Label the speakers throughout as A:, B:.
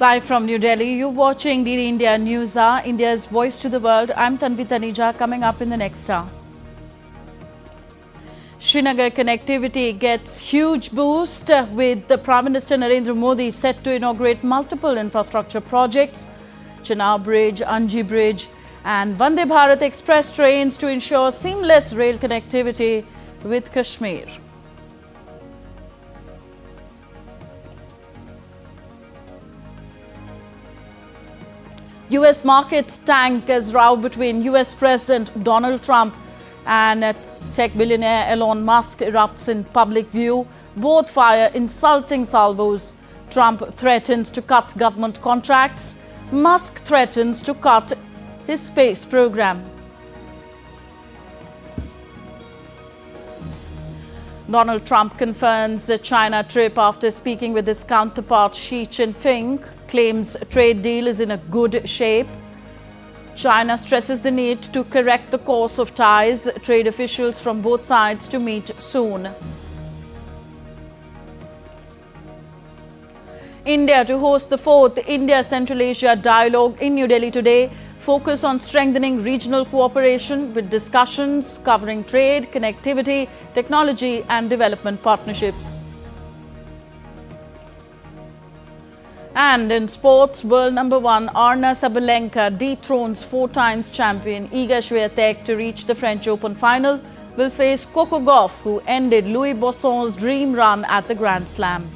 A: Live from New Delhi, you're watching DD India News Hour, India's voice to the world. I'm Tanvi Taneja. Coming up in the next hour. Srinagar connectivity gets huge boost with the Prime Minister Narendra Modi set to inaugurate multiple infrastructure projects. Chenab Bridge, Anji Bridge and Vande Bharat Express trains to ensure seamless rail connectivity with Kashmir. US markets tank as row between US President Donald Trump and tech billionaire Elon Musk erupts in public view. Both fire insulting salvos. Trump threatens to cut government contracts. Musk threatens to cut his space program. Donald Trump confirms the China trip after speaking with his counterpart Xi Jinping. Claims trade deal is in a good shape. China stresses the need to correct the course of ties. Trade officials from both sides to meet soon. India to host the 4th India-Central Asia Dialogue in New Delhi today. Focus on strengthening regional cooperation with discussions covering trade, connectivity, technology and development partnerships. And in sports, world number 1 Arna Sabalenka dethrones 4-time champion Iga Swiatek to reach the French Open final. Will face Coco Gauff, who ended Louis Bosson's dream run at the Grand Slam.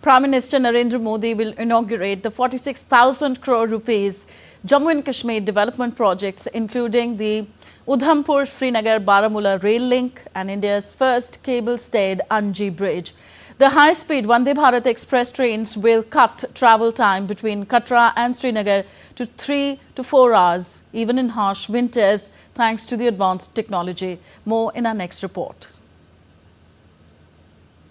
A: Prime Minister Narendra Modi will inaugurate the 46,000 crore rupees Jammu and Kashmir development projects, including the Udhampur-Srinagar Baramulla rail link and India's first cable-stayed Anji Bridge. The high-speed Vande Bharat Express trains will cut travel time between Katra and Srinagar to 3 to 4 hours, even in harsh winters, thanks to the advanced technology. More in our next report.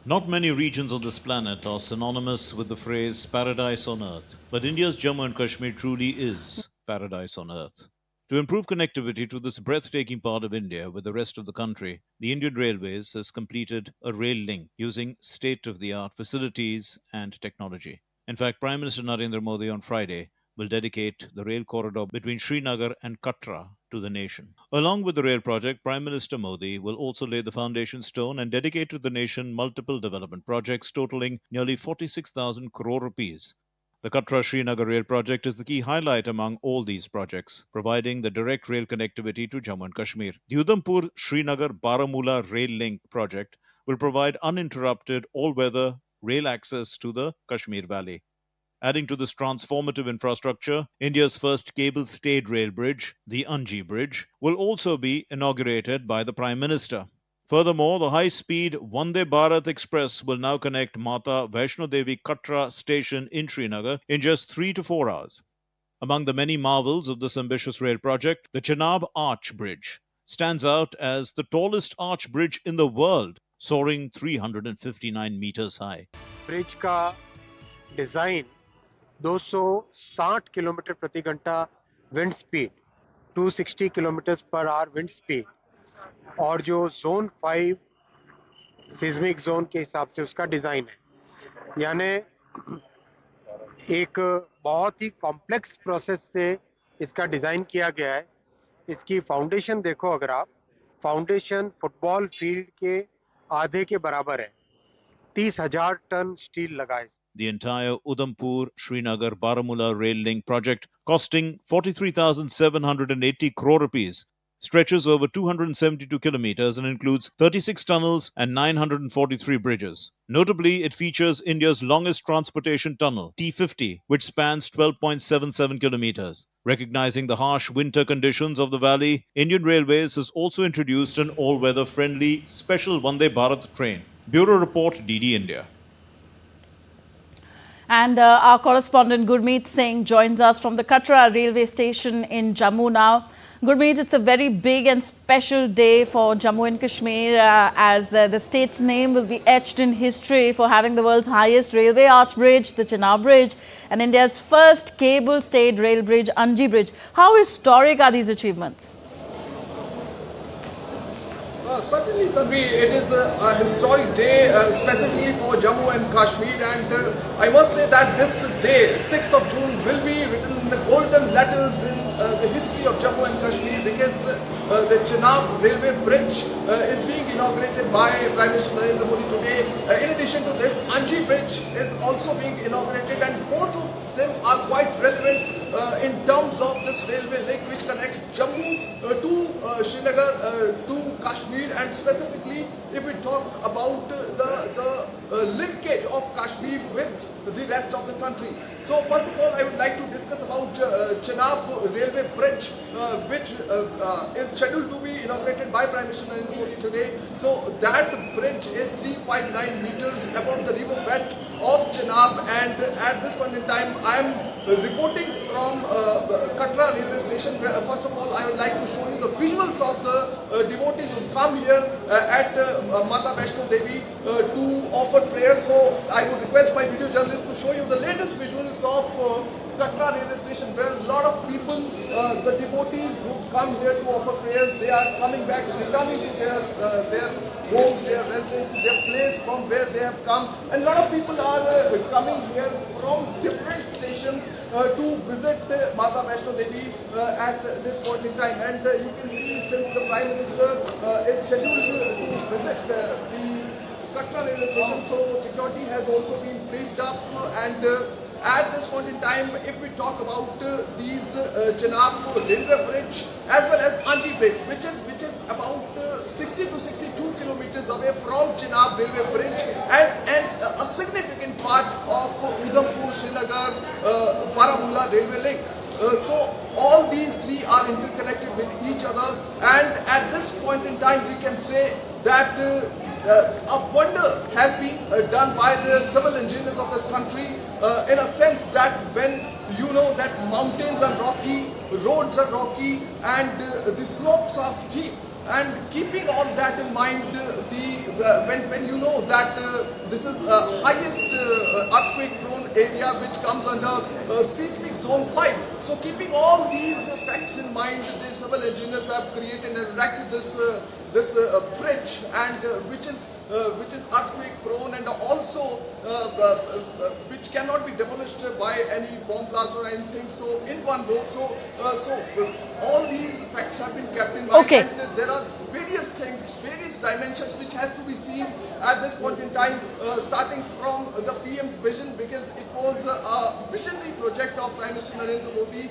B: Not many regions on this planet are synonymous with the phrase paradise on earth, but India's Jammu and Kashmir truly is paradise on earth. To improve connectivity to this breathtaking part of India with the rest of the country, the Indian Railways has completed a rail link using state-of-the-art facilities and technology. In fact, Prime Minister Narendra Modi on Friday will dedicate the rail corridor between Srinagar and Katra to the nation. Along with the rail project, Prime Minister Modi will also lay the foundation stone and dedicate to the nation multiple development projects totaling nearly 46,000 crore rupees. The Katra-Srinagar rail project is the key highlight among all these projects, providing the direct rail connectivity to Jammu and Kashmir. The Udhampur-Srinagar-Baramulla rail link project will provide uninterrupted all-weather rail access to the Kashmir Valley. Adding to this transformative infrastructure, India's first cable-stayed rail bridge, the Anji Bridge, will also be inaugurated by the Prime Minister. Furthermore, the high-speed Vande Bharat Express will now connect Mata Vaishno Devi Katra station in Srinagar in just 3 to 4 hours. Among the many marvels of this ambitious rail project, the Chenab Arch Bridge stands out as the tallest arch bridge in the world, soaring 359 meters high.
C: Bridge का design 260 kilometre प्रति घंटा wind speed, 260 kilometre per hour wind speed और जो zone 5 seismic zone के हिसाब से उसका design है। यानी एक बहुत ही कॉम्प्लेक्स प्रोसेस से इसका डिज़ाइन किया गया है। इसकी फाउंडेशन देखो, अगर आप फाउंडेशन फुटबॉल फील्ड के आधे के बराबर है। 30,000 टन स्टील लगा है।
B: The entire Udhampur-Srinagar-Baramulla rail link project, costing 43,780 crore rupees, stretches over 272 kilometers and includes 36 tunnels and 943 bridges. Notably, it features India's longest transportation tunnel, T50, which spans 12.77 kilometers. Recognizing the harsh winter conditions of the valley, Indian Railways has also introduced an all-weather friendly special Vande Bharat train. Bureau Report, DD India.
A: And our correspondent Gurmeet Singh joins us from the Katra railway station in Jammu now. Gurmeet, it's a very big and special day for Jammu and Kashmir as the state's name will be etched in history for having the world's highest railway arch bridge, the Chenab Bridge, and India's first cable-stayed rail bridge, Anji Bridge. How historic are these achievements?
D: Certainly, Tanvi, it is a historic day specifically for Jammu and Kashmir, and I must say that this day, 6th of June, will be written in the golden letters in the history of Jammu and Kashmir, because the Chenab railway bridge is being inaugurated by Prime Minister Narendra Modi today. In addition to this, Anji Bridge is also being inaugurated, and both of them are quite relevant in terms of this railway link which connects Jammu to Srinagar to Kashmir, and specifically if we talk about the linkage of Kashmir with the rest of the country. So first of all, I would like to discuss about Chenab railway bridge which is scheduled to be inaugurated by Prime Minister Narendra Modi today. So that bridge is 359 meters above the river bed of Chenab, and at this point in time I am reporting from Katra railway station. First of all, I would like to show you the visuals of the devotees who come here at Mata Vaishno Devi to offer prayers. So I would request my video journalist to show you the latest visuals of Katra railway station, where a lot of people, the devotees who come here to offer prayers, they are coming back, returning to their homes, their residences, their place from where they have come, and a lot of people are coming here from different stations to visit Mata Vaishno Devi at this point in time. And you can see, since the Prime Minister is scheduled to visit the Katra railway station, so security has also been briefed up, and at this point in time, if we talk about these Chenab railway bridge as well as Anji Bridge, which is about 60 to 62 kilometers away from Chenab railway bridge, and a significant part of Udhampur, Srinagar, Baramulla railway link. So all these three are interconnected with each other, and at this point in time we can say that a wonder has been done by the civil engineers of this country, in a sense that when you know that mountains are rocky, roads are rocky, and the slopes are steep, and keeping all that in mind, when you know that this is highest earthquake prone area which comes under seismic zone 5. So keeping all these facts in mind, the civil engineers have created and erected this bridge, and which is earthquake prone, and also which cannot be demolished by any bomb blast or anything. So in one go, so all these facts have been kept in mind.
A: Okay.
D: And there are various things, various dimensions which has to be seen at this point in time, starting from the PM's vision, because it was a visionary project of Prime Minister Narendra Modi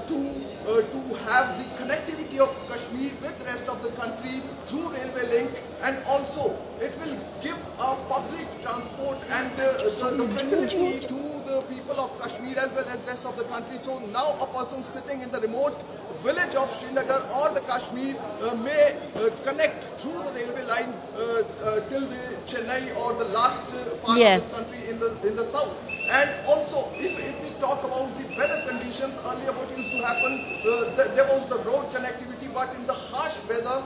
D: to have the connectivity of Kashmir with the rest of the country through railway link, and also it will give a public transport and the facility to the people of Kashmir as well as rest of the country. So now a person sitting in the remote village of Srinagar or the Kashmir may connect through the railway line till the Chennai or the last part
A: Yes.
D: of the country in the south. And also, if we talk about the weather conditions, earlier what used to happen, there was the road connectivity, but in the harsh weather,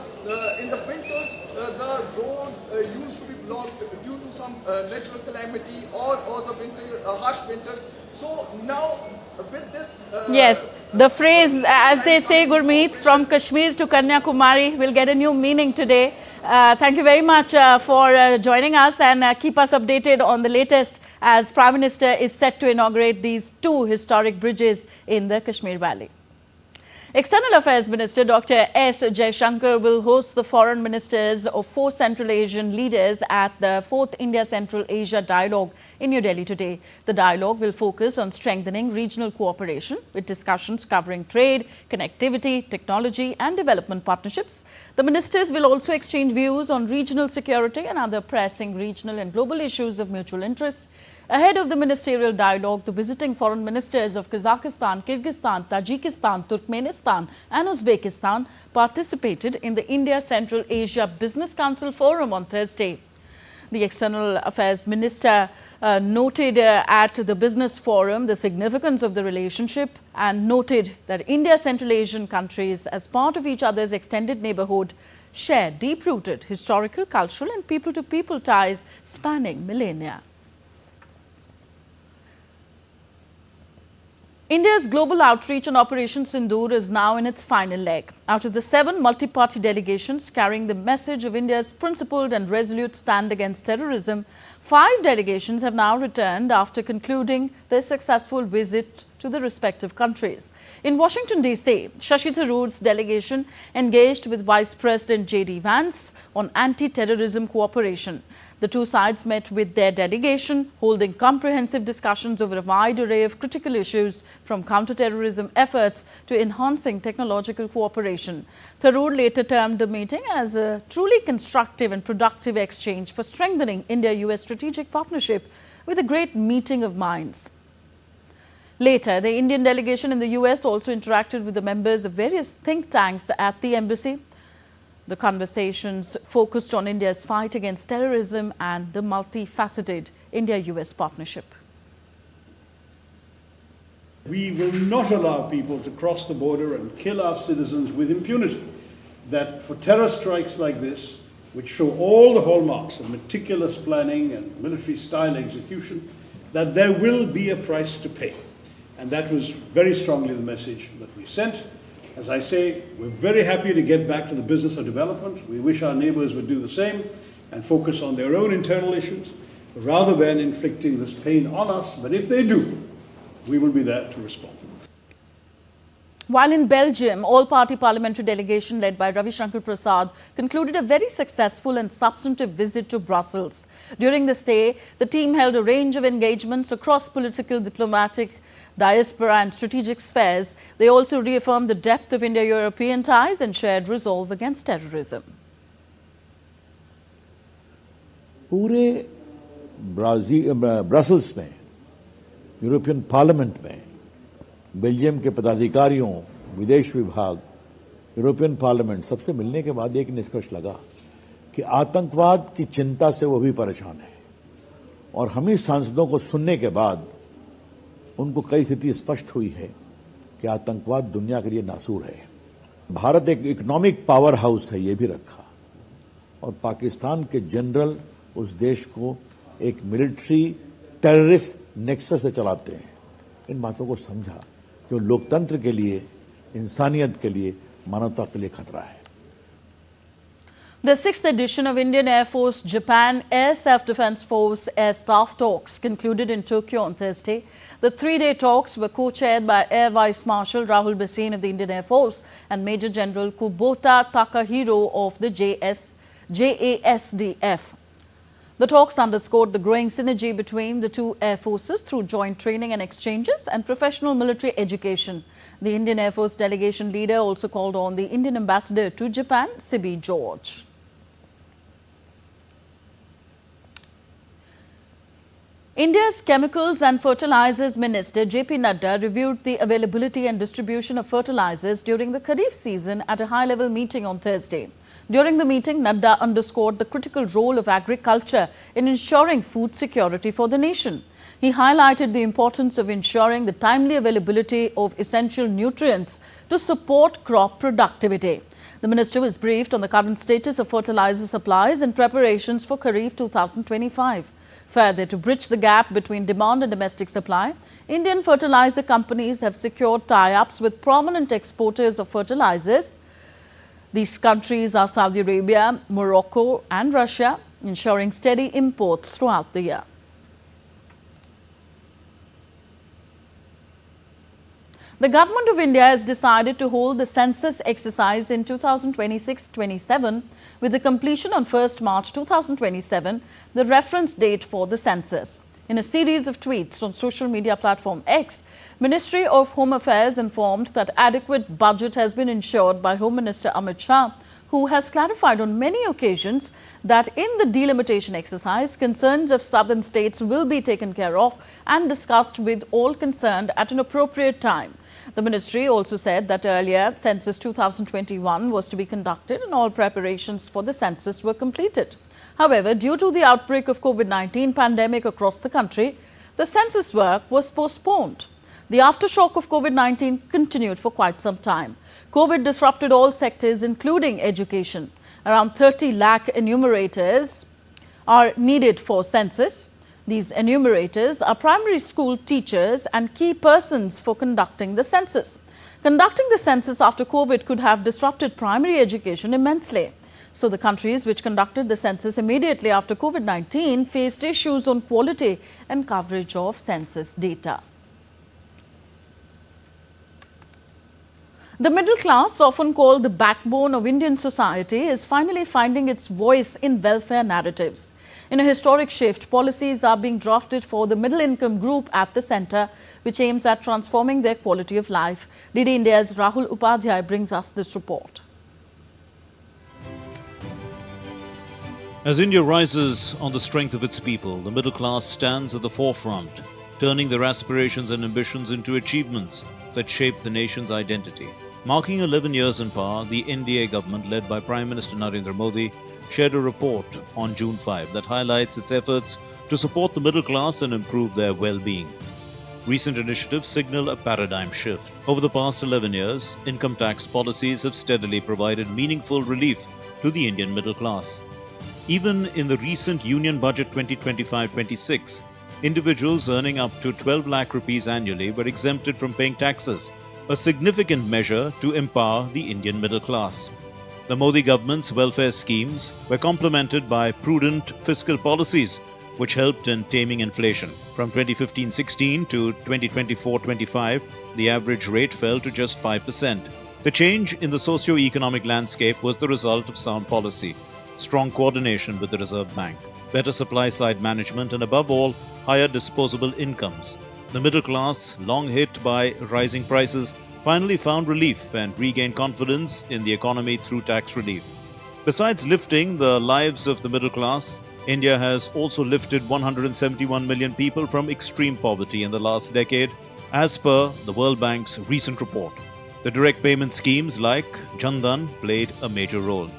D: in the winters, the road used to be blocked due to some natural calamity or the harsh winters. So now with this...
A: Yes, the phrase, as they say, Gurmeet, from Kashmir to Kanyakumari will get a new meaning today. Thank you very much for joining us, and keep us updated on the latest as Prime Minister is set to inaugurate these two historic bridges in the Kashmir Valley. External Affairs Minister Dr. S. Jaishankar will host the foreign ministers of 4 Central Asian leaders at the 4th India-Central Asia Dialogue in New Delhi today. The dialogue will focus on strengthening regional cooperation with discussions covering trade, connectivity, technology and development partnerships. The ministers will also exchange views on regional security and other pressing regional and global issues of mutual interest. Ahead of the ministerial dialogue, the visiting foreign ministers of Kazakhstan, Kyrgyzstan, Tajikistan, Turkmenistan and Uzbekistan participated in the India-Central Asia Business Council Forum on Thursday. The External Affairs Minister noted at the Business Forum the significance of the relationship and noted that India's Central Asian countries, as part of each other's extended neighbourhood, share deep-rooted historical, cultural and people-to-people ties spanning millennia. India's global outreach on Operation Sindoor is now in its final leg. Out of the 7 multi-party delegations carrying the message of India's principled and resolute stand against terrorism, 5 delegations have now returned after concluding their successful visit to the respective countries. In Washington, D.C., Shashi Tharoor's delegation engaged with Vice President J.D. Vance on anti-terrorism cooperation. The two sides met with their delegation, holding comprehensive discussions over a wide array of critical issues, from counter-terrorism efforts to enhancing technological cooperation. Tharoor later termed the meeting as a truly constructive and productive exchange for strengthening India-US strategic partnership with a great meeting of minds. Later, the Indian delegation in the US also interacted with the members of various think tanks at the embassy. The conversations focused on India's fight against terrorism and the multifaceted India-US partnership.
E: We will not allow people to cross the border and kill our citizens with impunity. That for terror strikes like this, which show all the hallmarks of meticulous planning and military-style execution, that there will be a price to pay. And that was very strongly the message that we sent. As I say, we're very happy to get back to the business of development. We wish our neighbors would do the same and focus on their own internal issues rather than inflicting this pain on us. But if they do, we will be there to respond.
A: While in Belgium, all-party parliamentary delegation led by Ravi Shankar Prasad concluded a very successful and substantive visit to Brussels. During the stay, the team held a range of engagements across political, diplomatic, diaspora and strategic spheres. They also reaffirmed the depth of India-European ties and shared resolve against terrorism.
F: पूरे Brussels में, European parliament में Belgium के पदाधिकारियों, विदेश विभाग, European parliament सबसे मिलने के बाद एक निष्कर्ष लगा कि आतंकवाद की चिंता से वो भी परेशान है। और हम ही सांसदों को सुनने के बाद उनको कई स्थिति स्पष्ट हुई है कि आतंकवाद दुनिया के लिए नासूर है। भारत एक इकोनॉमिक पावर हाउस है, ये भी रखा, और पाकिस्तान के जनरल उस देश को एक मिलिट्री टेररिस्ट नेक्सस से चलाते हैं। इन बातों को समझा जो लोकतंत्र के लिए, इंसानियत के लिए, मानवता के लिए खतरा है।
A: The 6th edition of Indian Air Force Japan Air Self-Defense Force Air Staff Talks concluded in Tokyo on Thursday. The 3-day talks were co-chaired by Air Vice Marshal Rahul Bhasin of the Indian Air Force and Major General Kubota Takahiro of the JASDF. The talks underscored the growing synergy between the two air forces through joint training and exchanges and professional military education. The Indian Air Force delegation leader also called on the Indian ambassador to Japan, Sibi George. India's Chemicals and Fertilizers Minister J.P. Nadda reviewed the availability and distribution of fertilizers during the Kharif season at a high-level meeting on Thursday. During the meeting, Nadda underscored the critical role of agriculture in ensuring food security for the nation. He highlighted the importance of ensuring the timely availability of essential nutrients to support crop productivity. The minister was briefed on the current status of fertilizer supplies and preparations for Kharif 2025. Further, to bridge the gap between demand and domestic supply, Indian fertilizer companies have secured tie-ups with prominent exporters of fertilizers. These countries are Saudi Arabia, Morocco and Russia, ensuring steady imports throughout the year. The Government of India has decided to hold the census exercise in 2026-27 with the completion on 1st March 2027, the reference date for the census. In a series of tweets on social media platform X, Ministry of Home Affairs informed that adequate budget has been ensured by Home Minister Amit Shah, who has clarified on many occasions that in the delimitation exercise, concerns of southern states will be taken care of and discussed with all concerned at an appropriate time. The ministry also said that earlier Census 2021 was to be conducted and all preparations for the census were completed. However, due to the outbreak of COVID-19 pandemic across the country, the census work was postponed. The aftershock of COVID-19 continued for quite some time. COVID disrupted all sectors, including education. Around 30 lakh enumerators are needed for census. These enumerators are primary school teachers and key persons for conducting the census. Conducting the census after COVID could have disrupted primary education immensely. So the countries which conducted the census immediately after COVID-19 faced issues on quality and coverage of census data. The middle class, often called the backbone of Indian society, is finally finding its voice in welfare narratives. In a historic shift, policies are being drafted for the middle income group at the centre, which aims at transforming their quality of life. DD India's Rahul Upadhyay brings us this report.
B: As India rises on the strength of its people, the middle class stands at the forefront, turning their aspirations and ambitions into achievements that shape the nation's identity. Marking 11 years in power, the NDA government, led by Prime Minister Narendra Modi, shared a report on June 5 that highlights its efforts to support the middle class and improve their well-being. Recent initiatives signal a paradigm shift. Over the past 11 years, income tax policies have steadily provided meaningful relief to the Indian middle class. Even in the recent Union Budget 2025-26, individuals earning up to 12 lakh rupees annually were exempted from paying taxes, a significant measure to empower the Indian middle class. The Modi government's welfare schemes were complemented by prudent fiscal policies, which helped in taming inflation. From 2015-16 to 2024-25, the average rate fell to just 5%. The change in the socio-economic landscape was the result of sound policy, strong coordination with the Reserve Bank, better supply-side management, and above all, higher disposable incomes. The middle class, long hit by rising prices, finally found relief and regained confidence in the economy through tax relief. Besides lifting the lives of the middle class, India has also lifted 171 million people from extreme poverty in the last decade, as per the World Bank's recent report. The direct payment schemes like Jan Dhan played a major role.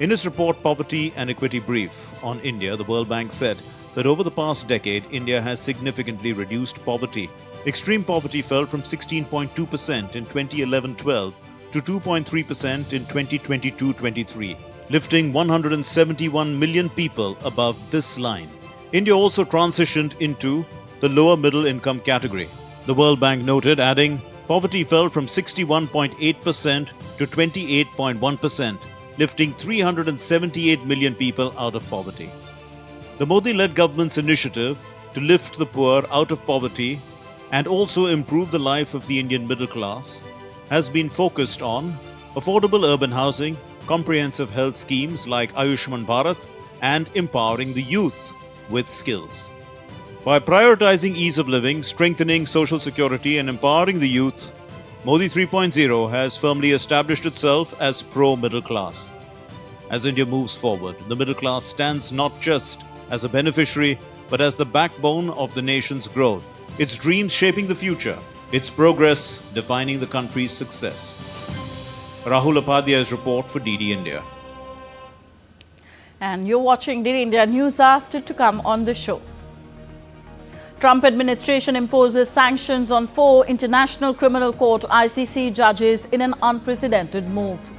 B: In its report, Poverty and Equity Brief on India, the World Bank said that over the past decade, India has significantly reduced poverty. Extreme poverty fell from 16.2% in 2011-12 to 2.3% in 2022-23, lifting 171 million people above this line. India also transitioned into the lower middle income category. The World Bank noted, adding, poverty fell from 61.8% to 28.1%, lifting 378 million people out of poverty. The Modi-led government's initiative to lift the poor out of poverty and also improve the life of the Indian middle class has been focused on affordable urban housing, comprehensive health schemes like Ayushman Bharat, and empowering the youth with skills. By prioritizing ease of living, strengthening social security, and empowering the youth, Modi 3.0 has firmly established itself as pro-middle class. As India moves forward, the middle class stands not just as a beneficiary, but as the backbone of the nation's growth, its dreams shaping the future, its progress defining the country's success. Rahul Upadhyay's report for DD India.
A: And you're watching DD India News. Are still to come on the show. Trump administration imposes sanctions on 4 International Criminal Court ICC judges in an unprecedented move.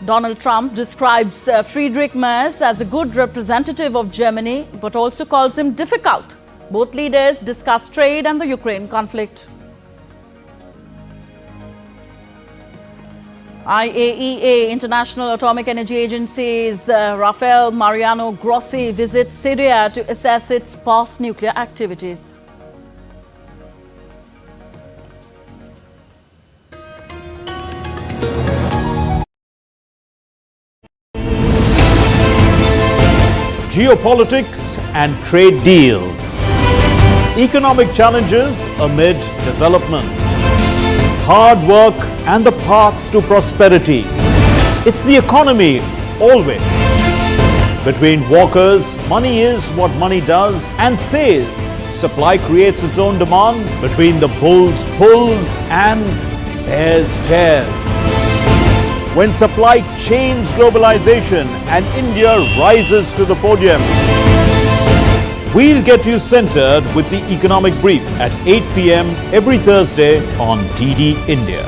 A: Donald Trump describes Friedrich Merz as a good representative of Germany, but also calls him difficult. Both leaders discuss trade and the Ukraine conflict. IAEA, International Atomic Energy Agency's Rafael Mariano Grossi visits Syria to assess its post-nuclear activities.
G: Geopolitics and trade deals. Economic challenges amid development. Hard work and the path to prosperity. It's the economy always. Between walkers, money is what money does and says. Supply creates its own demand. Between the bulls pulls and bears tears. when supply chains globalization and India rises to the podium. We'll get you centered with the economic brief at 8 p.m. every Thursday on DD India.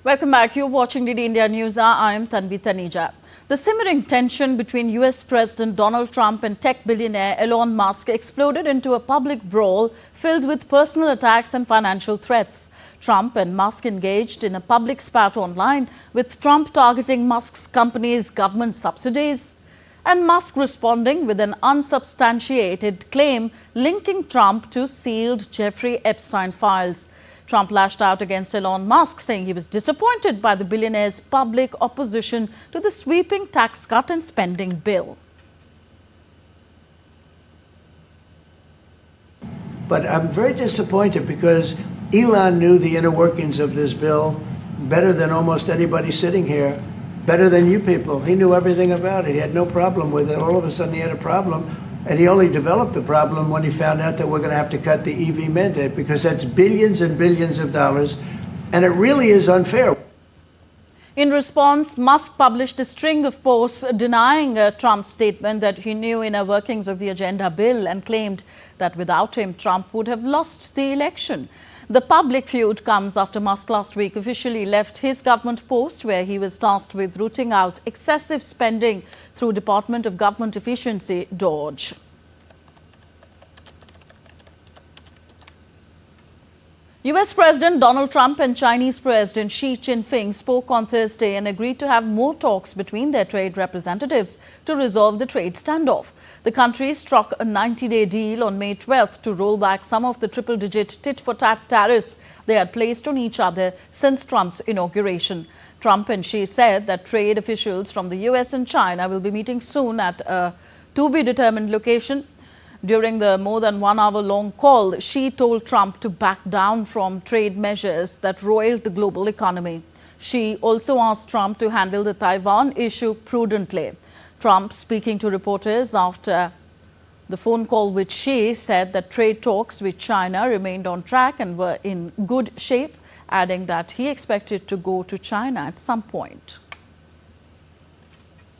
A: Welcome back. You're watching DD India News. I am Tanvi Taneja. The simmering tension between US President Donald Trump and tech billionaire Elon Musk exploded into a public brawl filled with personal attacks and financial threats. Trump and Musk engaged in a public spat online, with Trump targeting Musk's company's government subsidies and Musk responding with an unsubstantiated claim linking Trump to sealed Jeffrey Epstein files. Trump lashed out against Elon Musk, saying he was disappointed by the billionaire's public opposition to the sweeping tax cut and spending bill.
H: But I'm very disappointed because Elon knew the inner workings of this bill better than almost anybody sitting here, better than you people. He knew everything about it. He had no problem with it. All of a sudden he had a problem. And he only developed the problem when he found out that we're going to have to cut the EV mandate, because that's billions and billions of dollars, and it really is unfair.
A: In response, Musk published a string of posts denying Trump's statement that he knew inner workings of the agenda bill and claimed that without him, Trump would have lost the election. The public feud comes after Musk last week officially left his government post, where he was tasked with rooting out excessive spending through Department of Government Efficiency, DOGE. US President Donald Trump and Chinese President Xi Jinping spoke on Thursday and agreed to have more talks between their trade representatives to resolve the trade standoff. The countries struck a 90-day deal on May 12th to roll back some of the triple-digit tit-for-tat tariffs they had placed on each other since Trump's inauguration. Trump and Xi said that trade officials from the US and China will be meeting soon at a to-be-determined location. During the more than 1 hour long call, Xi told Trump to back down from trade measures that roiled the global economy. Xi also asked Trump to handle the Taiwan issue prudently. Trump, speaking to reporters after the phone call with Xi, said that trade talks with China remained on track and were in good shape, adding that he expected to go to China at some point.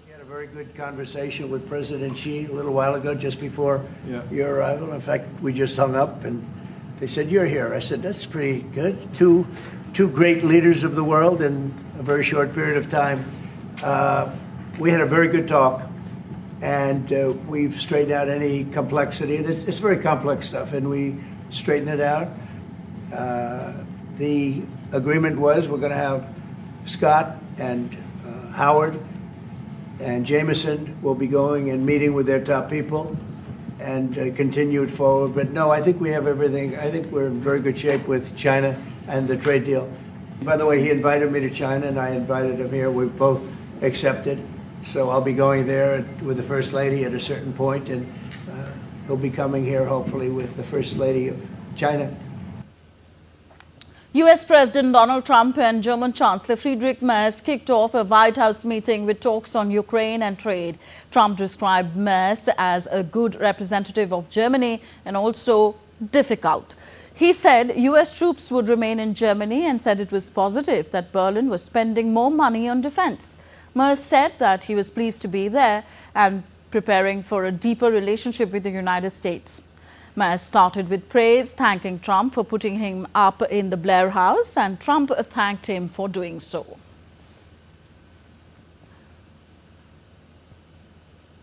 H: We had a very good conversation with President Xi a little while ago, just before your arrival. In fact, we just hung up and they said, "You're here." I said, "That's pretty good." Two great leaders of the world in a very short period of time. We had a very good talk, and we've straightened out any complexity. It's very complex stuff, and we straightened it out. The agreement was we're going to have Scott and Howard and Jameson will be going and meeting with their top people and continue it forward. But no, I think we have everything. I think we're in very good shape with China and the trade deal. By the way, he invited me to China, and I invited him here. We've both accepted. So I'll be going there with the First Lady at a certain point, and he'll be coming here, hopefully, with the First Lady of China.
A: US President Donald Trump and German Chancellor Friedrich Merz kicked off a White House meeting with talks on Ukraine and trade. Trump described Merz as a good representative of Germany and also difficult. He said US troops would remain in Germany and said it was positive that Berlin was spending more money on defense. Merz said that he was pleased to be there and preparing for a deeper relationship with the United States. Merz started with praise, thanking Trump for putting him up in the Blair House, and Trump thanked him for doing so.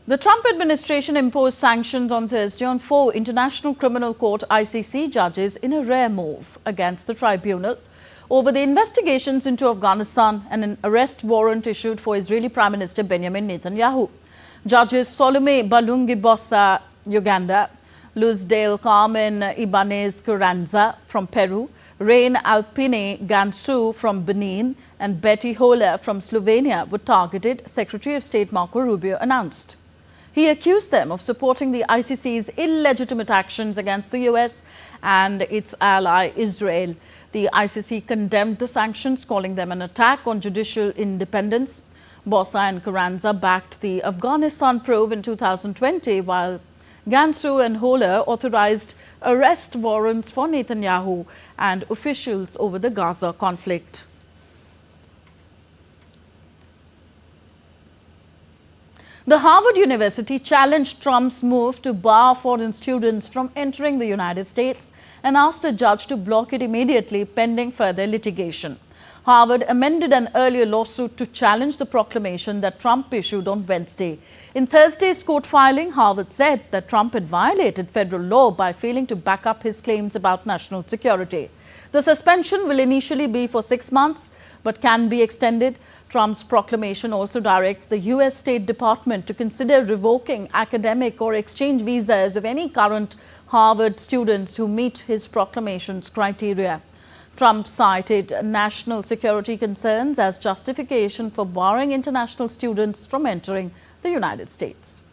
A: The Trump administration imposed sanctions on Thursday on 4 International Criminal Court (ICC) judges in a rare move against the tribunal over the investigations into Afghanistan and an arrest warrant issued for Israeli Prime Minister Benjamin Netanyahu. Judges Salome Balungi Bossa, Uganda, Luzdale Carmen Ibanez Carranza from Peru, Rain Alpine Gansu from Benin, and Betty Holler from Slovenia were targeted, Secretary of State Marco Rubio announced. He accused them of supporting the ICC's illegitimate actions against the US and its ally Israel. The ICC condemned the sanctions, calling them an attack on judicial independence. Bossa and Carranza backed the Afghanistan probe in 2020, while Gansu and Holler authorized arrest warrants for Netanyahu and officials over the Gaza conflict. The Harvard University challenged Trump's move to bar foreign students from entering the United States and asked a judge to block it immediately pending further litigation. Harvard amended an earlier lawsuit to challenge the proclamation that Trump issued on Wednesday. In Thursday's court filing, Harvard said that Trump had violated federal law by failing to back up his claims about national security. The suspension will initially be for 6 months, but can be extended. Trump's proclamation also directs the U.S. State Department to consider revoking academic or exchange visas of any current Harvard students who meet his proclamation's criteria. Trump cited national security concerns as justification for barring international students from entering the United States.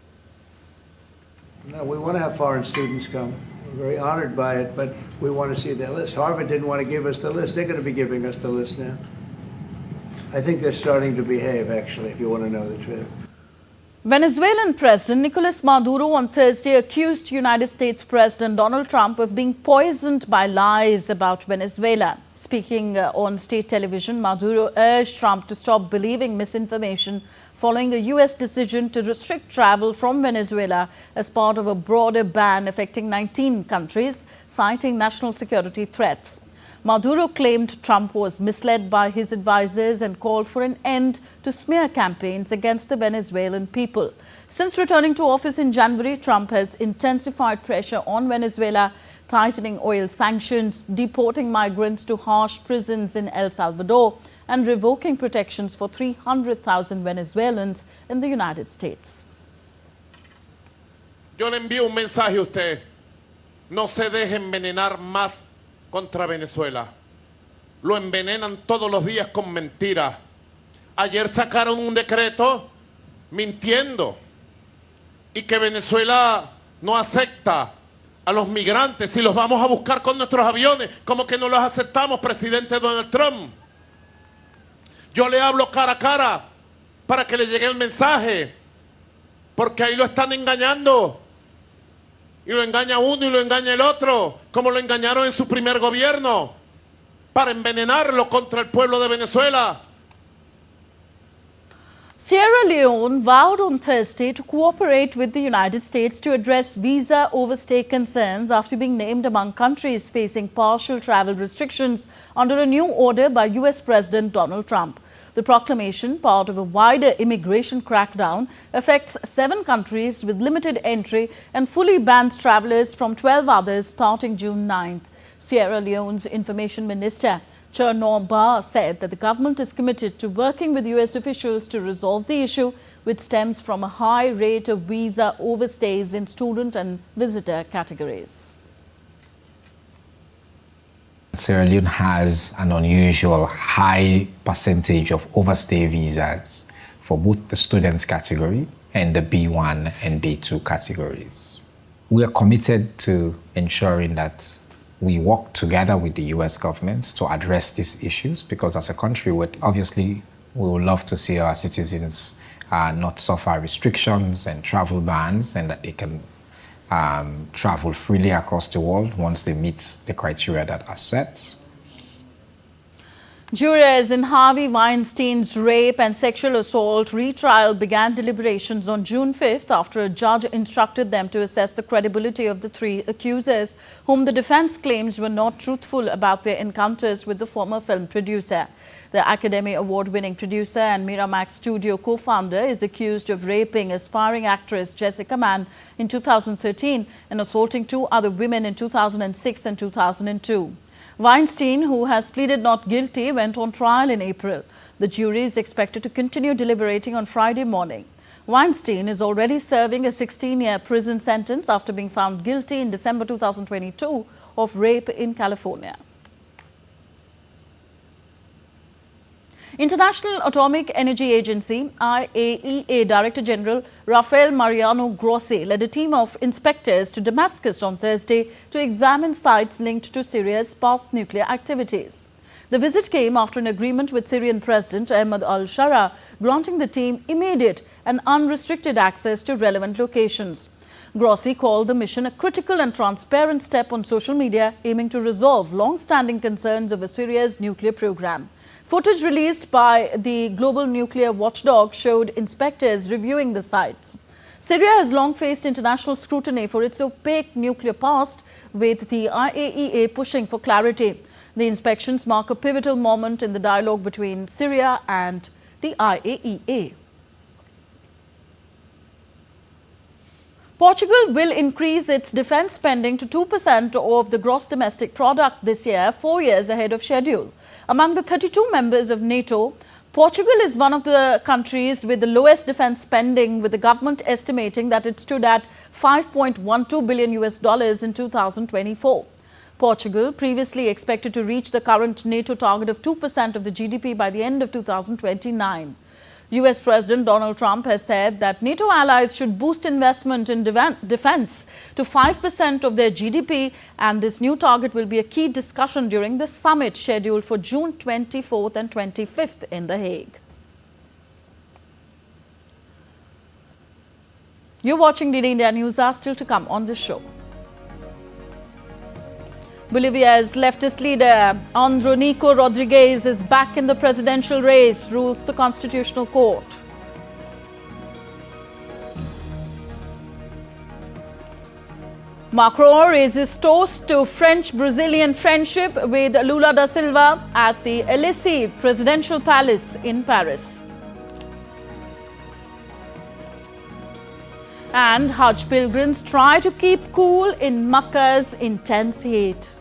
H: No, we want to have foreign students come. We're very honored by it, but we want to see their list. Harvard didn't want to give us the list. They're going to be giving us the list now. I think they're starting to behave, actually, if you want to know the truth.
A: Venezuelan President Nicolas Maduro on Thursday accused United States President Donald Trump of being poisoned by lies about Venezuela. Speaking on state television, Maduro urged Trump to stop believing misinformation following a U.S. decision to restrict travel from Venezuela as part of a broader ban affecting 19 countries, citing national security threats. Maduro claimed Trump was misled by his advisors and called for an end to smear campaigns against the Venezuelan people. Since returning to office in January, Trump has intensified pressure on Venezuela, tightening oil sanctions, deporting migrants to harsh prisons in El Salvador, and revoking protections for 300,000 Venezuelans in the United States.
I: Yo le envío un mensaje a usted. No se deje envenenar más contra Venezuela. Lo envenenan todos los días con mentiras. Ayer sacaron un decreto mintiendo y que Venezuela no acepta a los migrantes y los vamos a buscar con nuestros aviones, como que no los aceptamos, presidente Donald Trump. Yo le hablo cara a cara para que le llegue el mensaje, porque ahí lo están engañando. Y lo engaña uno y lo engaña el otro, como lo engañaron en su primer gobierno, para envenenarlo contra el pueblo de Venezuela.
A: Sierra Leone vowed on Thursday to cooperate with the United States to address visa overstay concerns after being named among countries facing partial travel restrictions under a new order by U.S. President Donald Trump. The proclamation, part of a wider immigration crackdown, affects 7 countries with limited entry and fully bans travelers from 12 others starting June 9th. Sierra Leone's Information Minister, Cherno Ba, said that the government is committed to working with U.S. officials to resolve the issue, which stems from a high rate of visa overstays in student and visitor categories.
J: Sierra Leone has an unusual high percentage of overstay visas for both the students category and the B1 and B2 categories. We are committed to ensuring that we work together with the US government to address these issues, because as a country, obviously we would love to see our citizens not suffer restrictions and travel bans, and that they can travel freely across the world once they meet the criteria that are set.
A: Jurors in Harvey Weinstein's rape and sexual assault retrial began deliberations on June 5th after a judge instructed them to assess the credibility of the 3 accusers, whom the defense claims were not truthful about their encounters with the former film producer. The Academy Award-winning producer and Miramax Studio co-founder is accused of raping aspiring actress Jessica Mann in 2013 and assaulting 2 other women in 2006 and 2002. Weinstein, who has pleaded not guilty, went on trial in April. The jury is expected to continue deliberating on Friday morning. Weinstein is already serving a 16-year prison sentence after being found guilty in December 2022 of rape in California. International Atomic Energy Agency (IAEA) Director General Rafael Mariano Grossi led a team of inspectors to Damascus on Thursday to examine sites linked to Syria's past nuclear activities. The visit came after an agreement with Syrian President Ahmed al-Shara granting the team immediate and unrestricted access to relevant locations. Grossi called the mission a critical and transparent step on social media, aiming to resolve long-standing concerns over Syria's nuclear program. Footage released by the global nuclear watchdog showed inspectors reviewing the sites. Syria has long faced international scrutiny for its opaque nuclear past, with the IAEA pushing for clarity. The inspections mark a pivotal moment in the dialogue between Syria and the IAEA. Portugal will increase its defence spending to 2% of the gross domestic product this year, 4 years ahead of schedule. Among the 32 members of NATO, Portugal is one of the countries with the lowest defence spending, with the government estimating that it stood at $5.12 billion in 2024. Portugal previously expected to reach the current NATO target of 2% of the GDP by the end of 2029. US President Donald Trump has said that NATO allies should boost investment in defense to 5% of their GDP, and this new target will be a key discussion during the summit scheduled for June 24th and 25th in The Hague. You're watching DD India News. Are still to come on this show. Bolivia's leftist leader, Andrónico Rodríguez, is back in the presidential race, rules the Constitutional Court. Macron raises toast to French-Brazilian friendship with Lula da Silva at the Élysée Presidential Palace in Paris. And Hajj pilgrims try to keep cool in Makkah's intense heat.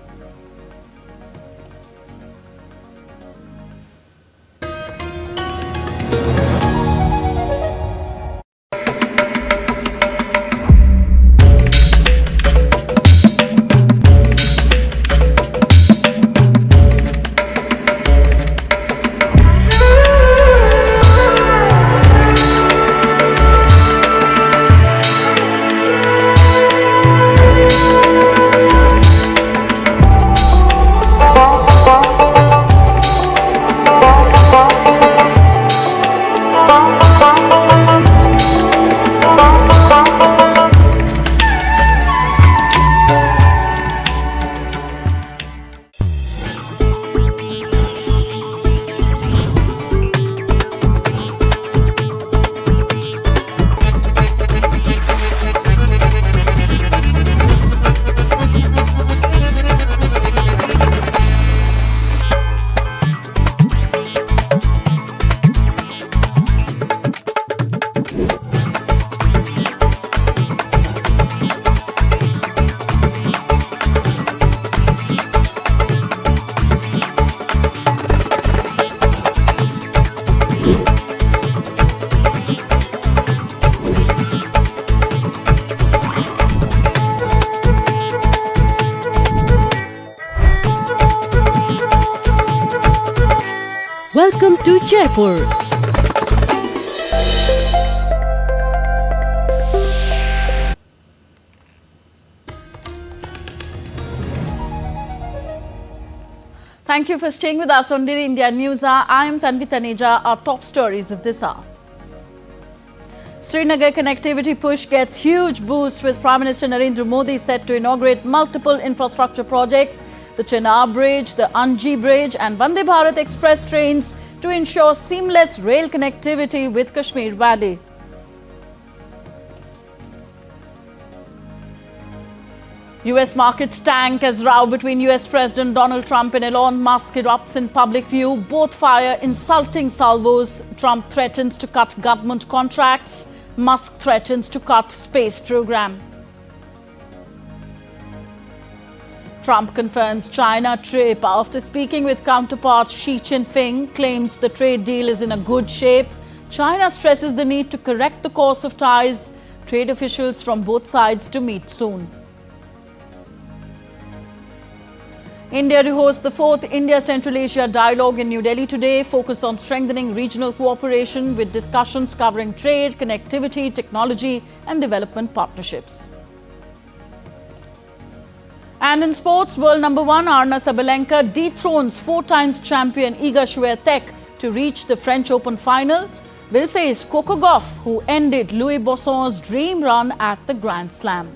K: Welcome to Jaipur.
A: Thank you for staying with us on DD India News Hour. I am Tanvi Taneja. Our top stories of this hour. Srinagar connectivity push gets huge boost with Prime Minister Narendra Modi set to inaugurate multiple infrastructure projects, the Chenab Bridge, the Anji Bridge and Vande Bharat Express trains to ensure seamless rail connectivity with Kashmir Valley. US markets tank as row between US President Donald Trump and Elon Musk erupts in public view. Both fire insulting salvos. Trump threatens to cut government contracts. Musk threatens to cut space program. Trump confirms China trip after speaking with counterpart Xi Jinping, claims the trade deal is in a good shape. China stresses the need to correct the course of ties. Trade officials from both sides to meet soon. India to host the 4th India-Central Asia Dialogue in New Delhi today, focused on strengthening regional cooperation with discussions covering trade, connectivity, technology and development partnerships. And in sports, world number 1 Arna Sabalenka dethrones 4 times champion Iga Swiatek to reach the French Open final. will face Coco Gauff, who ended Louis Bosson's dream run at the Grand Slam.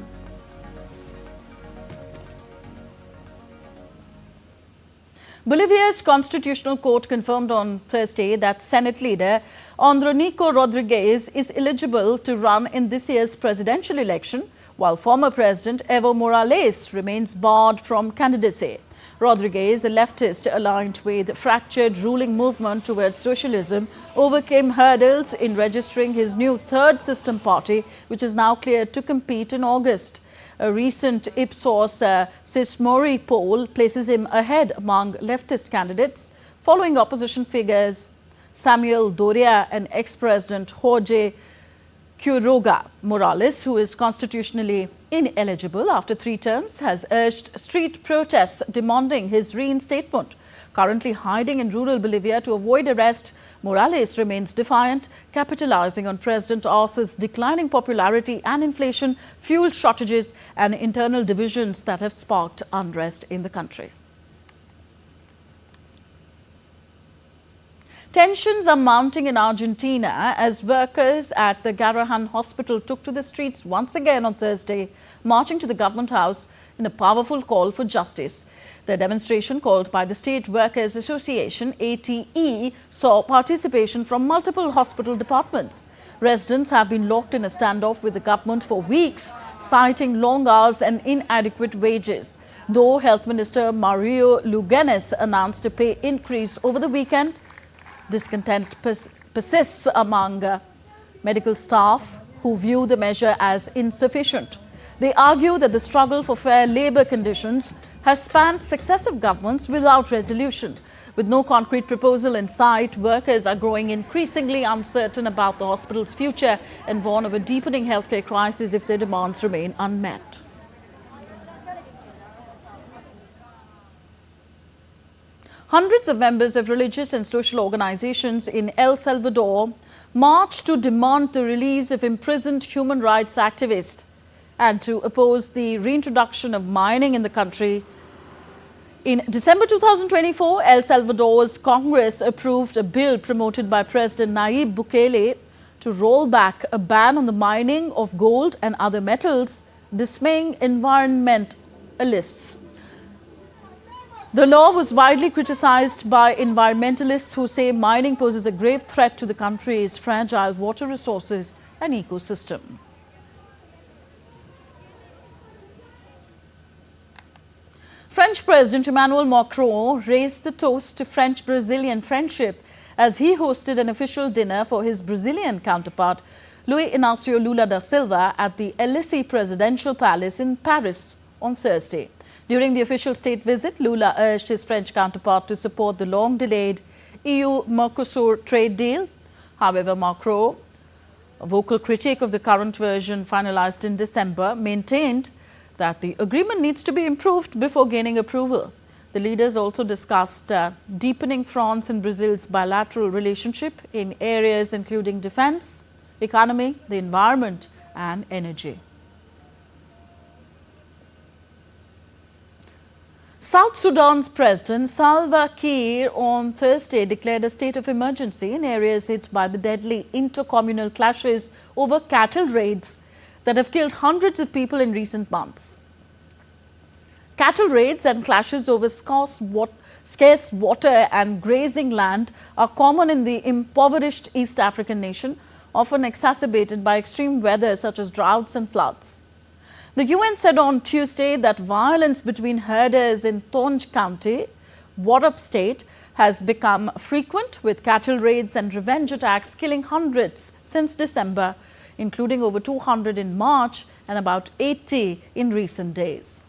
A: Bolivia's constitutional court confirmed on Thursday that Senate leader Andronico Rodriguez is eligible to run in this year's presidential election, while former President Evo Morales remains barred from candidacy. Rodriguez, a leftist aligned with the fractured ruling movement towards socialism, overcame hurdles in registering his new third system party, which is now cleared to compete in August. A recent Ipsos Sismori poll places him ahead among leftist candidates, following opposition figures Samuel Doria and ex-president Jorge Quiroga. Morales, who is constitutionally ineligible after 3 terms, has urged street protests demanding his reinstatement. Currently hiding in rural Bolivia to avoid arrest, Morales remains defiant, capitalizing on President Arce's declining popularity and inflation, fuel shortages and internal divisions that have sparked unrest in the country. Tensions are mounting in Argentina as workers at the Garrahan hospital took to the streets once again on Thursday, marching to the government house in a powerful call for justice. The demonstration, called by the State Workers Association (ATE), saw participation from multiple hospital departments. Residents have been locked in a standoff with the government for weeks, citing long hours and inadequate wages. Though Health Minister Mario Luganes announced a pay increase over the weekend, discontent persists among medical staff who view the measure as insufficient. They argue that the struggle for fair labour conditions has spanned successive governments without resolution. With no concrete proposal in sight, workers are growing increasingly uncertain about the hospital's future and warn of a deepening healthcare crisis if their demands remain unmet. Hundreds of members of religious and social organizations in El Salvador marched to demand the release of imprisoned human rights activists and to oppose the reintroduction of mining in the country. In December 2024, El Salvador's Congress approved a bill promoted by President Nayib Bukele to roll back a ban on the mining of gold and other metals, dismaying environmentalists. The law was widely criticized by environmentalists who say mining poses a grave threat to the country's fragile water resources and ecosystem. French President Emmanuel Macron raised the toast to French-Brazilian friendship as he hosted an official dinner for his Brazilian counterpart, Luiz Inácio Lula da Silva, at the Elysée Presidential Palace in Paris on Thursday. During the official state visit, Lula urged his French counterpart to support the long-delayed EU-Mercosur trade deal. However, Macron, a vocal critic of the current version finalized in December, maintained that the agreement needs to be improved before gaining approval. The leaders also discussed deepening France and Brazil's bilateral relationship in areas including defense, economy, the environment and energy. South Sudan's President Salva Kiir on Thursday declared a state of emergency in areas hit by the deadly intercommunal clashes over cattle raids that have killed hundreds of people in recent months. Cattle raids and clashes over scarce water and grazing land are common in the impoverished East African nation, often exacerbated by extreme weather such as droughts and floods. The UN said on Tuesday that violence between herders in Tonj County, Warrap State, has become frequent, with cattle raids and revenge attacks killing hundreds since December, including over 200 in March and about 80 in recent days.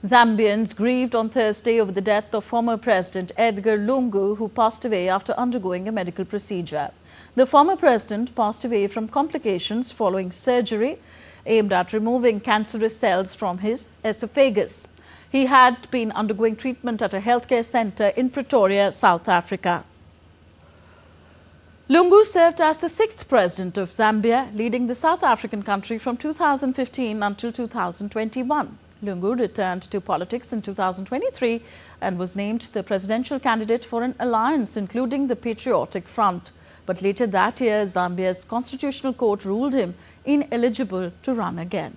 A: Zambians grieved on Thursday over the death of former President Edgar Lungu, who passed away after undergoing a medical procedure. The former president passed away from complications following surgery aimed at removing cancerous cells from his esophagus. He had been undergoing treatment at a healthcare center in Pretoria, South Africa. Lungu served as the 6th president of Zambia, leading the South African country from 2015 until 2021. Lungu returned to politics in 2023 and was named the presidential candidate for an alliance including the Patriotic Front. But later that year, Zambia's constitutional court ruled him ineligible to run again.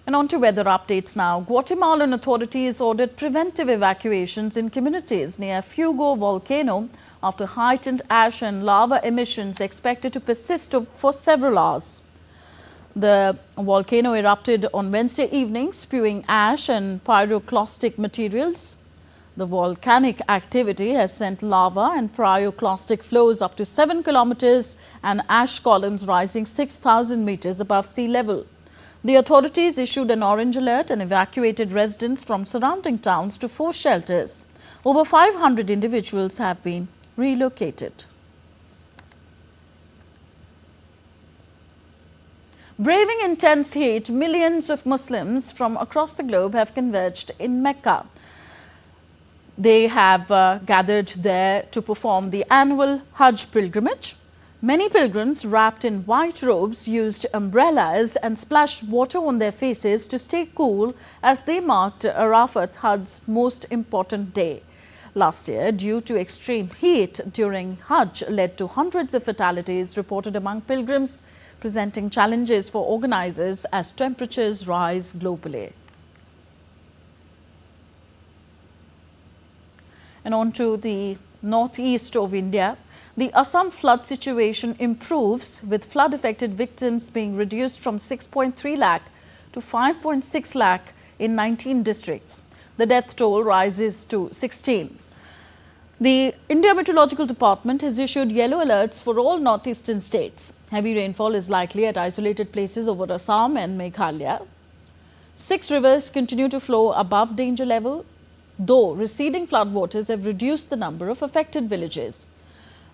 A: And on to weather updates now. Guatemalan authorities ordered preventive evacuations in communities near Fuego volcano after heightened ash and lava emissions expected to persist for several hours. The volcano erupted on Wednesday evening, spewing ash and pyroclastic materials. The volcanic activity has sent lava and pyroclastic flows up to 7 kilometers and ash columns rising 6,000 meters above sea level. The authorities issued an orange alert and evacuated residents from surrounding towns to 4 shelters. Over 500 individuals have been relocated. Braving intense heat, millions of Muslims from across the globe have converged in Mecca. They have gathered there to perform the annual Hajj pilgrimage. Many pilgrims wrapped in white robes used umbrellas and splashed water on their faces to stay cool as they marked Arafat Hajj's most important day. Last year, due to extreme heat during Hajj, led to hundreds of fatalities reported among pilgrims, presenting challenges for organizers as temperatures rise globally. And on to the northeast of India. The Assam flood situation improves, with flood-affected victims being reduced from 6.3 lakh to 5.6 lakh in 19 districts. The death toll rises to 16. The India Meteorological Department has issued yellow alerts for all northeastern states. Heavy rainfall is likely at isolated places over Assam and Meghalaya. 6 rivers continue to flow above danger level, though receding floodwaters have reduced the number of affected villages.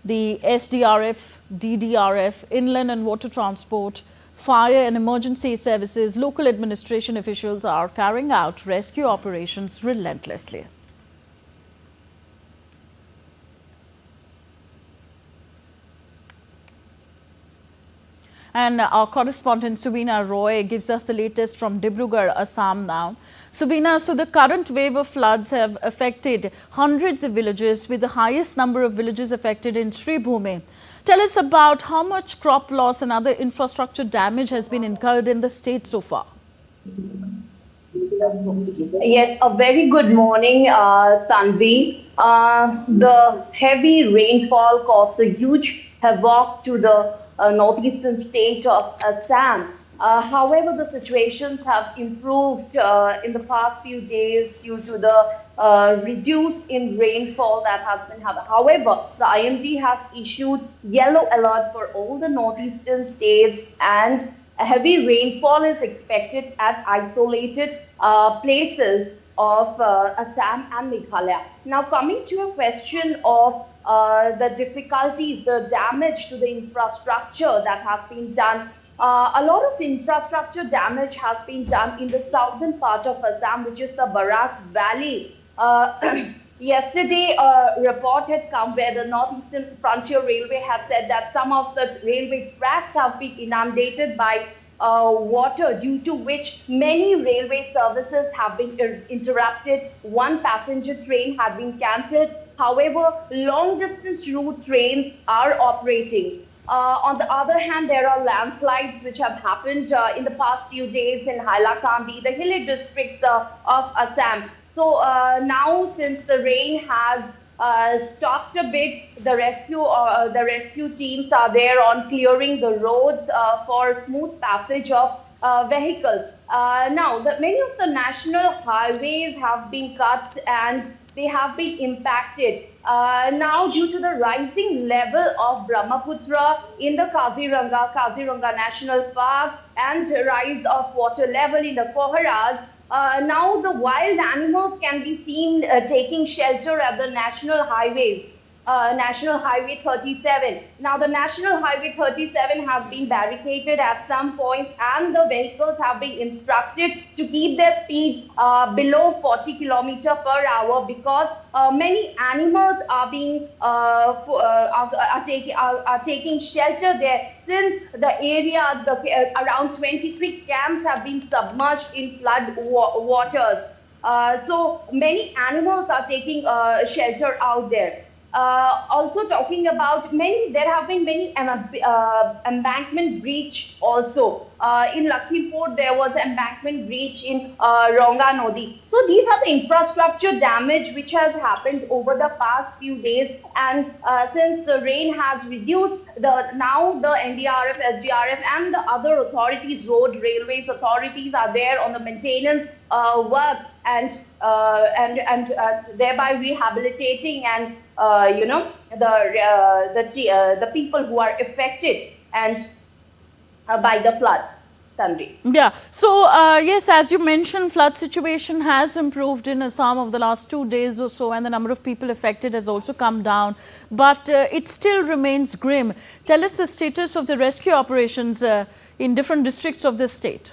A: The SDRF, DDRF, Inland and Water Transport, Fire and Emergency Services, local administration officials are carrying out rescue operations relentlessly. And our correspondent Subina Roy gives us the latest from Dibrugarh, Assam now. Subina, so the current wave of floods have affected hundreds of villages, with the highest number of villages affected in Sribhume. Tell us about how much crop loss and other infrastructure damage has been incurred in the state so far.
K: Yes, a very good morning, Tanvi. The heavy rainfall caused a huge havoc to the northeastern state of Assam. However, the situations have improved in the past few days due to the reduce in rainfall that has been happening. However, the IMD has issued yellow alert for all the northeastern states, and a heavy rainfall is expected at isolated places of Assam and Meghalaya. Now, coming to your question of the difficulties, the damage to the infrastructure that has been done. A lot of infrastructure damage has been done in the southern part of Assam, which is the Barak Valley. Yesterday, a report had come where the Northeastern Frontier Railway had said that some of the railway tracks have been inundated by water, due to which many railway services have been interrupted. One passenger train had been cancelled. However, long-distance route trains are operating. On the other hand, there are landslides which have happened in the past few days in Hailakandi, the hilly districts of Assam. So now, since the rain has stopped a bit, the rescue teams are there on clearing the roads for smooth passage of vehicles. Now, many of the national highways have been cut and they have been impacted. Now, due to the rising level of Brahmaputra in the Kaziranga National Park, and rise of water level in the Koharas, now the wild animals can be seen taking shelter at the national highways. National Highway 37. Now, the National Highway 37 has been barricaded at some points, and the vehicles have been instructed to keep their speed below 40 kilometers per hour, because many animals are being are taking shelter there, since the area, around 23 camps have been submerged in flood waters. So many animals are taking shelter out there. Also talking about there have been many embankment breach also. In Lakhimpur, there was an embankment breach in Ronga Nodi. So these are the infrastructure damage which has happened over the past few days. And since the rain has reduced, now the NDRF, SDRF and the other authorities, road, railways authorities are there on the maintenance work, and thereby rehabilitating and the people who are affected and by the floods. Tanvi.
A: Yeah. So, yes, as you mentioned, flood situation has improved in Assam over the last 2 days or so, and the number of people affected has also come down. But it still remains grim. Tell us the status of the rescue operations in different districts of this state.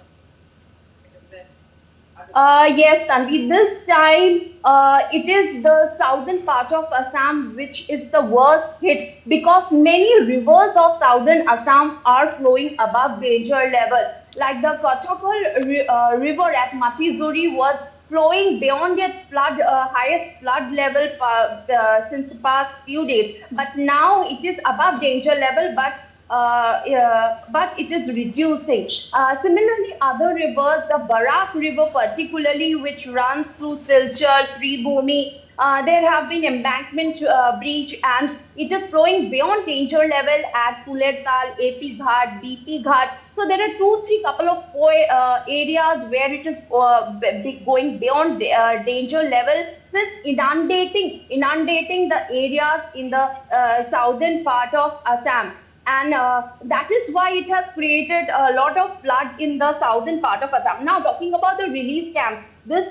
K: Yes, Tanvi, this time it is the southern part of Assam which is the worst hit, because many rivers of southern Assam are flowing above danger level. Like the Kachakal river at Matizuri was flowing beyond its highest flood level since the past few days. But now it is above danger level, but it is reducing. Similarly, other rivers, the Barak River particularly, which runs through Silchar, Sribhumi, there have been embankment breach, and it is flowing beyond danger level at Pulertal, AP Ghat, BP Ghat. So there are 2-3 couple of areas where it is going beyond danger level, since inundating the areas in the southern part of Assam. And that is why it has created a lot of flood in the southern part of Assam. Now, talking about the relief camps, this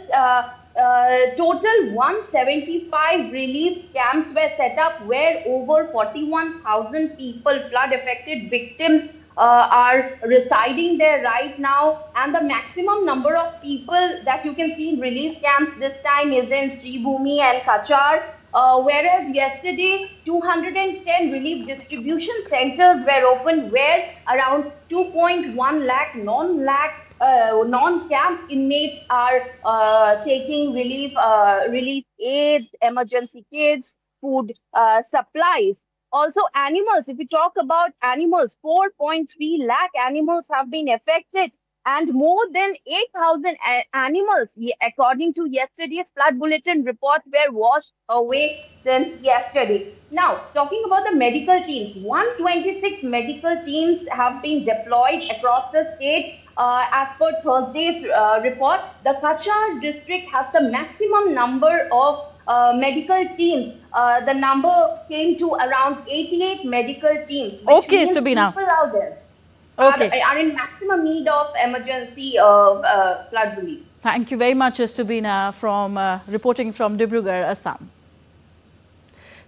K: total 175 relief camps were set up, where over 41,000 people, flood-affected victims, are residing there right now. And the maximum number of people that you can see in relief camps this time is in Sribhumi and Kachar. Whereas yesterday, 210 relief distribution centers were opened, where around 2.1 lakh non-camp inmates are taking relief aids, emergency kits, food supplies. Also, animals, if we talk about animals, 4.3 lakh animals have been affected, and more than 8,000 animals, according to yesterday's flood bulletin report, were washed away since yesterday. Now, talking about the medical teams, 126 medical teams have been deployed across the state. As per Thursday's report, the Kachar district has the maximum number of medical teams. The number came to around 88 medical teams.
A: Okay, Subina.
K: People out there are in maximum need of emergency flood relief.
A: Thank you very much, Subina, from reporting from Dibrugarh, Assam.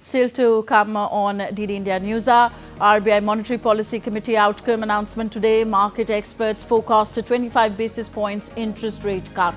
A: Still to come on DD India News, RBI Monetary Policy Committee outcome announcement today. Market experts forecast a 25 basis points interest rate cut.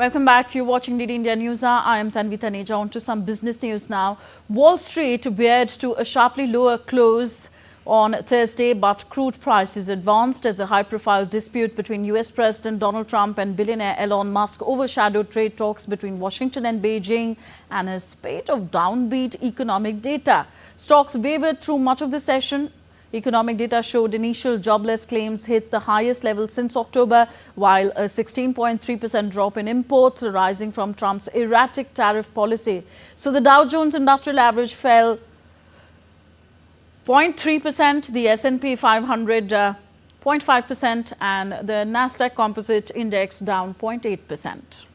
A: Welcome back. You're watching DD India News Hour. I am Tanvi Taneja. On to some business news now. Wall Street veered to a sharply lower close on Thursday, but crude prices advanced as a high-profile dispute between US President Donald Trump and billionaire Elon Musk overshadowed trade talks between Washington and Beijing and a spate of downbeat economic data. Stocks wavered through much of the session. Economic data showed initial jobless claims hit the highest level since October, while a 16.3% drop in imports arising from Trump's erratic tariff policy. So the Dow Jones Industrial Average fell 0.3%, the S&P 500 0.5%, and the Nasdaq Composite Index down 0.8%.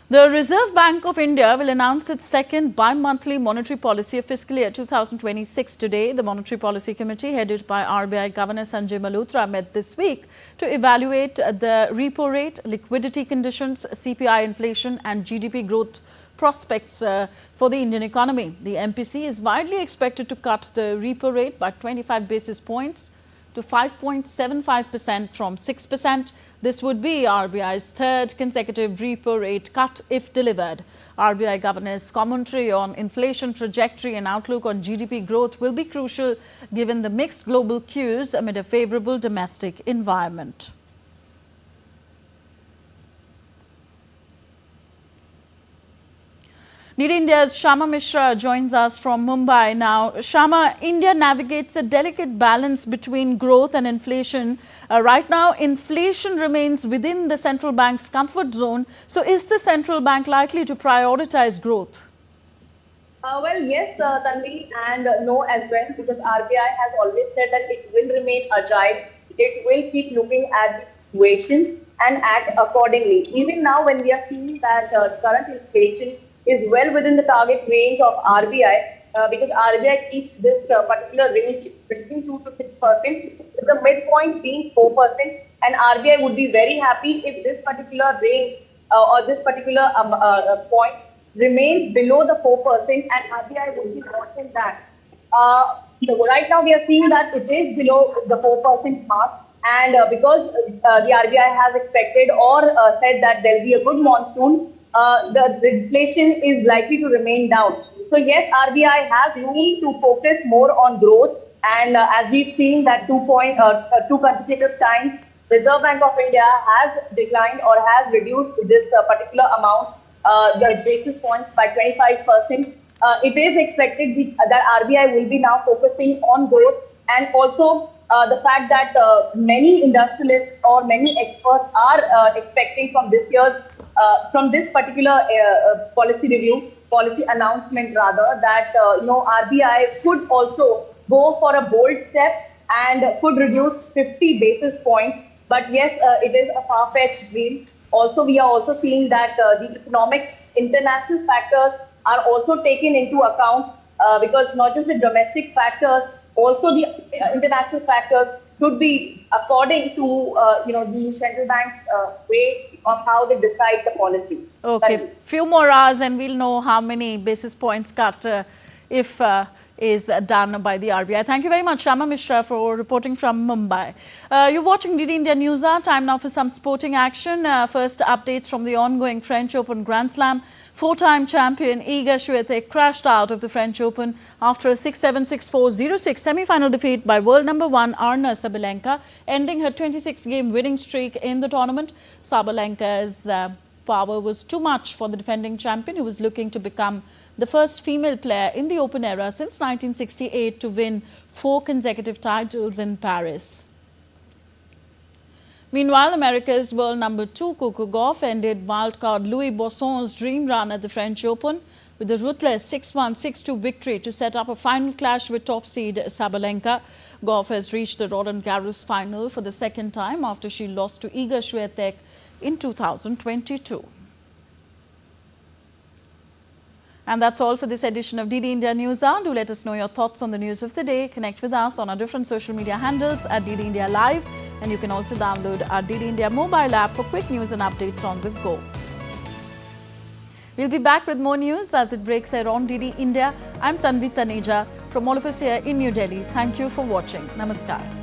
A: The Reserve Bank of India will announce its second bi-monthly monetary policy of fiscal year 2026 today. The Monetary Policy Committee, headed by RBI Governor Sanjay Malhotra, met this week to evaluate the repo rate, liquidity conditions, CPI inflation and GDP growth prospects for the Indian economy. The MPC is widely expected to cut the repo rate by 25 basis points to 5.75% from 6%. This would be RBI's third consecutive repo rate cut if delivered. RBI Governor's commentary on inflation trajectory and outlook on GDP growth will be crucial given the mixed global cues amid a favorable domestic environment. DD India's Shama Mishra joins us from Mumbai now. Shama, India navigates a delicate balance between growth and inflation. Right now, inflation remains within the central bank's comfort zone. So is the central bank likely to prioritize growth?
K: Well, yes, Tanvi, and no as well, because RBI has always said that it will remain agile. It will keep looking at the situation and act accordingly. Even now, when we are seeing that current inflation is well within the target range of RBI, because RBI keeps this particular range between 2 to 6%, with the midpoint being 4%, and RBI would be very happy if this particular range or this particular point remains below the 4%, and RBI would be wanting that. So right now we are seeing that it is below the 4% mark, and because the RBI has expected or said that there will be a good monsoon, the inflation is likely to remain down. So yes, RBI has room to focus more on growth, and as we've seen that two consecutive times, Reserve Bank of India has declined or has reduced this particular amount, the basis points by 25%. It is expected that RBI will be now focusing on growth, and also the fact that many industrialists or many experts are expecting from this year's from this particular policy announcement rather, that RBI could also go for a bold step and could reduce 50 basis points. But yes, it is a far-fetched dream. Also, we are also seeing that the economic international factors are also taken into account, because not just the domestic factors, also the international factors should be according to the central bank's way of how they decide the policy.
A: Okay, few more hours and we'll know how many basis points cut if is done by the RBI. Thank you very much, Shama Mishra, for reporting from Mumbai. You're watching DD India News Hour. Time now for some sporting action. First updates from the ongoing French Open Grand Slam. Four-time champion Iga Swiatek crashed out of the French Open after a 6-7, 6-4, 0-6 semi-final defeat by world number 1 Aryna Sabalenka, ending her 26-game winning streak in the tournament. Sabalenka's power was too much for the defending champion, who was looking to become the first female player in the Open era since 1968 to win 4 consecutive titles in Paris. Meanwhile, America's world number 2 Coco Gauff ended wildcard Louis Bosson's dream run at the French Open with a ruthless 6-1, 6-2 victory to set up a final clash with top seed Sabalenka. Gauff has reached the Roland Garros final for the second time after she lost to Iga Swiatek in 2022. And that's all for this edition of DD India News Hour. Do let us know your thoughts on the news of the day. Connect with us on our different social media handles at DD India Live. And you can also download our DD India mobile app for quick news and updates on the go. We'll be back with more news as it breaks here on DD India. I'm Tanvi Taneja from all of us here in New Delhi. Thank you for watching. Namaskar.